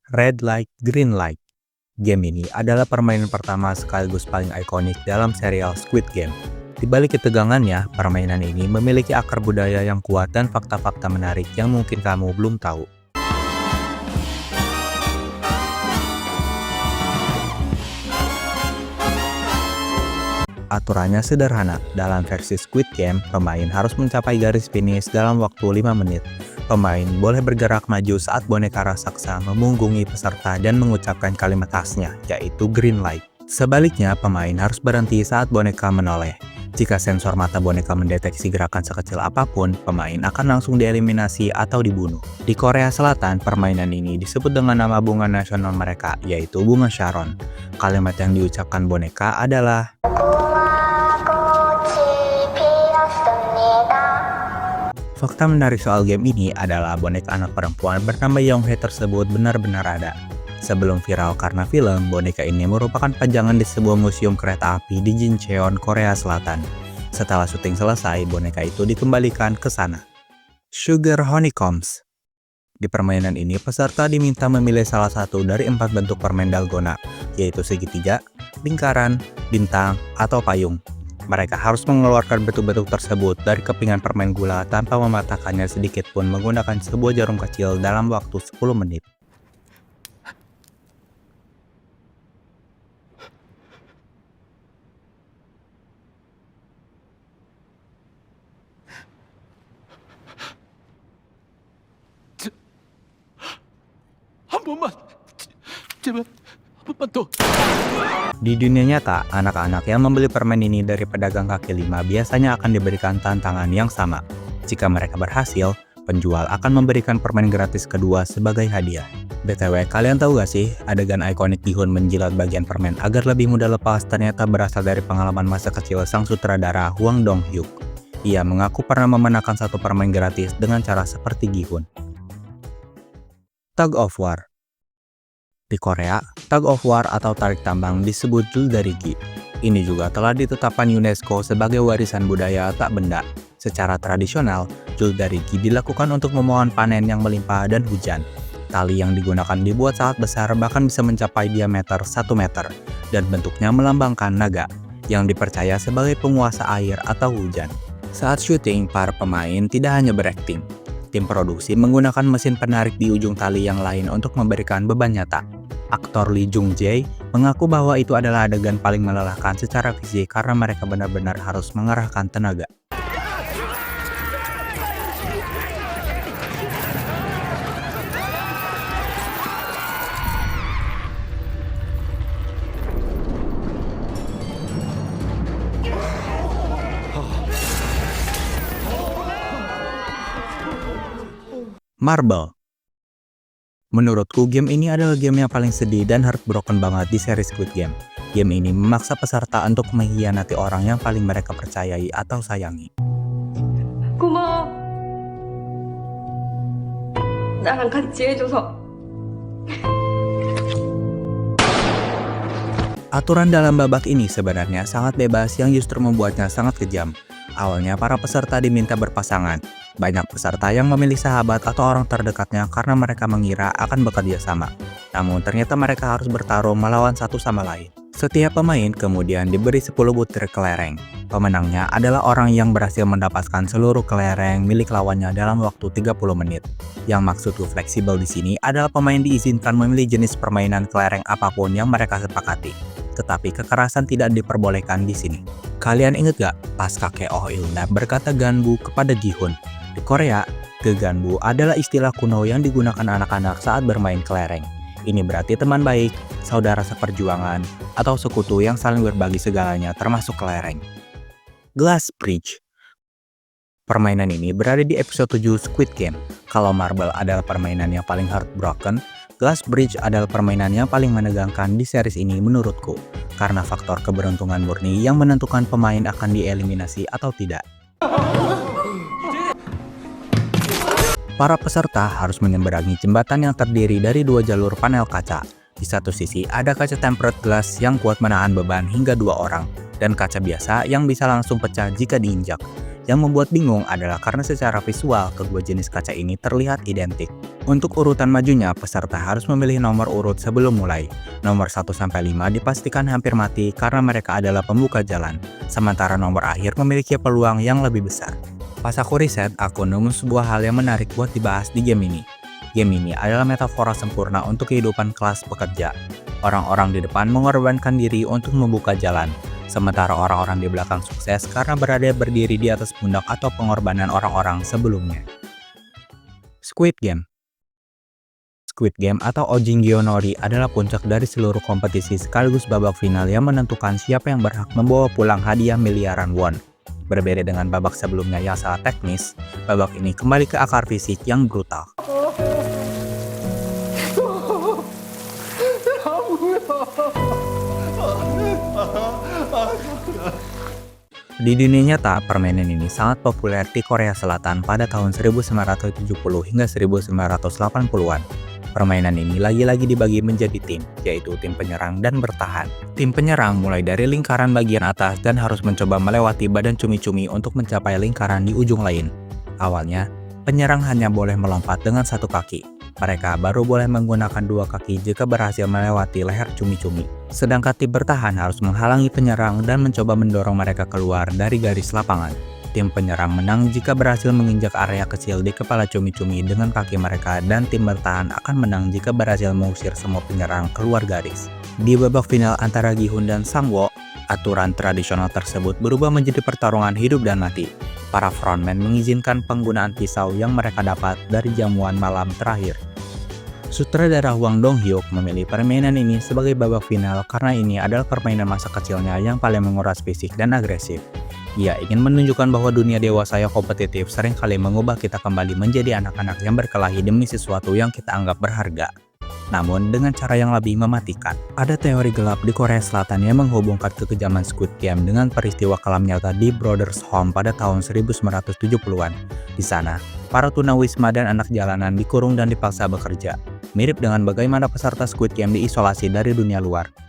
Red Light, Green Light. Game ini adalah permainan pertama sekaligus paling ikonik dalam serial Squid Game. Di balik ketegangannya, permainan ini memiliki akar budaya yang kuat dan fakta-fakta menarik yang mungkin kamu belum tahu. Aturannya sederhana, dalam versi Squid Game, pemain harus mencapai garis finish dalam waktu 5 menit. Pemain boleh bergerak maju saat boneka raksasa memunggungi peserta dan mengucapkan kalimat khasnya, yaitu green light. Sebaliknya, pemain harus berhenti saat boneka menoleh. Jika sensor mata boneka mendeteksi gerakan sekecil apapun, pemain akan langsung dieliminasi atau dibunuh. Di Korea Selatan, permainan ini disebut dengan nama bunga nasional mereka, yaitu bunga Sharon. Kalimat yang diucapkan boneka adalah fakta menarik soal game ini adalah boneka anak perempuan bernama Younghae tersebut benar-benar ada. Sebelum viral karena film, boneka ini merupakan pajangan di sebuah museum kereta api di Jincheon, Korea Selatan. Setelah syuting selesai, boneka itu dikembalikan ke sana. Sugar Honeycombs. Di permainan ini, peserta diminta memilih salah satu dari 4 bentuk permen dalgona, yaitu segitiga, lingkaran, bintang, atau payung. Mereka harus mengeluarkan bentuk-bentuk tersebut dari kepingan permen gula tanpa mematahkannya sedikit pun menggunakan sebuah jarum kecil dalam waktu 10 menit. 한 번만 제발 한 번만 더. Di dunia nyata, anak-anak yang membeli permen ini dari pedagang kaki lima biasanya akan diberikan tantangan yang sama. Jika mereka berhasil, penjual akan memberikan permen gratis kedua sebagai hadiah. BTW, kalian tahu gak sih, adegan ikonik Gi-hun menjilat bagian permen agar lebih mudah lepas ternyata berasal dari pengalaman masa kecil sang sutradara Hwang Dong-hyuk. Ia mengaku pernah memenangkan satu permen gratis dengan cara seperti Gi-hun. Tug of War. Di Korea, tug of war atau tarik tambang disebut juldarigi. Ini juga telah ditetapkan UNESCO sebagai warisan budaya tak benda. Secara tradisional, juldarigi dilakukan untuk memohon panen yang melimpah dan hujan. Tali yang digunakan dibuat sangat besar bahkan bisa mencapai diameter 1 meter dan bentuknya melambangkan naga yang dipercaya sebagai penguasa air atau hujan. Saat syuting, para pemain tidak hanya berakting. Tim produksi menggunakan mesin penarik di ujung tali yang lain untuk memberikan beban nyata. Aktor Lee Jung Jae mengaku bahwa itu adalah adegan paling melelahkan secara fisik karena mereka benar-benar harus mengerahkan tenaga. Marble. Menurutku, game ini adalah game yang paling sedih dan heartbroken banget di seri Squid Game. Game ini memaksa peserta untuk mengkhianati orang yang paling mereka percayai atau sayangi. 고마워. 나랑 같이 해줘서. Aturan dalam babak ini sebenarnya sangat bebas yang justru membuatnya sangat kejam. Awalnya para peserta diminta berpasangan. Banyak peserta yang memilih sahabat atau orang terdekatnya karena mereka mengira akan bekerja sama. Namun ternyata mereka harus bertarung melawan satu sama lain. Setiap pemain kemudian diberi 10 butir kelereng. Pemenangnya adalah orang yang berhasil mendapatkan seluruh kelereng milik lawannya dalam waktu 30 menit. Yang maksudku fleksibel di sini adalah pemain diizinkan memilih jenis permainan kelereng apapun yang mereka sepakati. Tetapi kekerasan tidak diperbolehkan di sini. Kalian inget gak pas kakek Oh Il-nap berkata ganbu kepada Gi-hun? Di Korea, geganbu adalah istilah kuno yang digunakan anak-anak saat bermain kelereng. Ini berarti teman baik, saudara seperjuangan, atau sekutu yang saling berbagi segalanya termasuk kelereng. Glass Bridge. Permainan ini berada di episode 7 Squid Game. Kalau Marble adalah permainan yang paling heartbroken, Glass Bridge adalah permainan yang paling menegangkan di series ini menurutku, karena faktor keberuntungan murni yang menentukan pemain akan dieliminasi atau tidak. Para peserta harus menyeberangi jembatan yang terdiri dari 2 jalur panel kaca. Di satu sisi ada kaca tempered glass yang kuat menahan beban hingga 2 orang, dan kaca biasa yang bisa langsung pecah jika diinjak. Yang membuat bingung adalah karena secara visual, kedua jenis kaca ini terlihat identik. Untuk urutan majunya, peserta harus memilih nomor urut sebelum mulai. Nomor 1-5 dipastikan hampir mati karena mereka adalah pembuka jalan, sementara nomor akhir memiliki peluang yang lebih besar. Pas aku riset, aku nemu sebuah hal yang menarik buat dibahas di game ini. Game ini adalah metafora sempurna untuk kehidupan kelas pekerja. Orang-orang di depan mengorbankan diri untuk membuka jalan, sementara orang-orang di belakang sukses karena berada berdiri di atas pundak atau pengorbanan orang-orang sebelumnya. Squid Game. Squid Game atau Ojingyo Nori adalah puncak dari seluruh kompetisi sekaligus babak final yang menentukan siapa yang berhak membawa pulang hadiah miliaran won. Berbeda dengan babak sebelumnya yang sangat teknis, babak ini kembali ke akar fisik yang brutal. Di dunia nyata, permainan ini sangat populer di Korea Selatan pada tahun 1970 hingga 1980-an. Permainan ini lagi-lagi dibagi menjadi tim, yaitu tim penyerang dan bertahan. Tim penyerang mulai dari lingkaran bagian atas dan harus mencoba melewati badan cumi-cumi untuk mencapai lingkaran di ujung lain. Awalnya, penyerang hanya boleh melompat dengan satu kaki. Mereka baru boleh menggunakan dua kaki jika berhasil melewati leher cumi-cumi. Sedangkan tim bertahan harus menghalangi penyerang dan mencoba mendorong mereka keluar dari garis lapangan. Tim penyerang menang jika berhasil menginjak area kecil di kepala cumi-cumi dengan kaki mereka, dan tim bertahan akan menang jika berhasil mengusir semua penyerang keluar garis. Di babak final antara Gi-hun dan Sang-woo, aturan tradisional tersebut berubah menjadi pertarungan hidup dan mati. Para frontman mengizinkan penggunaan pisau yang mereka dapat dari jamuan malam terakhir. Sutradara Hwang Dong-hyuk memilih permainan ini sebagai babak final karena ini adalah permainan masa kecilnya yang paling menguras fisik dan agresif. Ia ingin menunjukkan bahwa dunia dewasa yang kompetitif seringkali mengubah kita kembali menjadi anak-anak yang berkelahi demi sesuatu yang kita anggap berharga, namun dengan cara yang lebih mematikan. Ada teori gelap di Korea Selatan yang menghubungkan kekejaman Squid Game dengan peristiwa kelam nyata di Brothers Home pada tahun 1970-an. Di sana, para tunawisma dan anak jalanan dikurung dan dipaksa bekerja, mirip dengan bagaimana peserta Squid Game diisolasi dari dunia luar.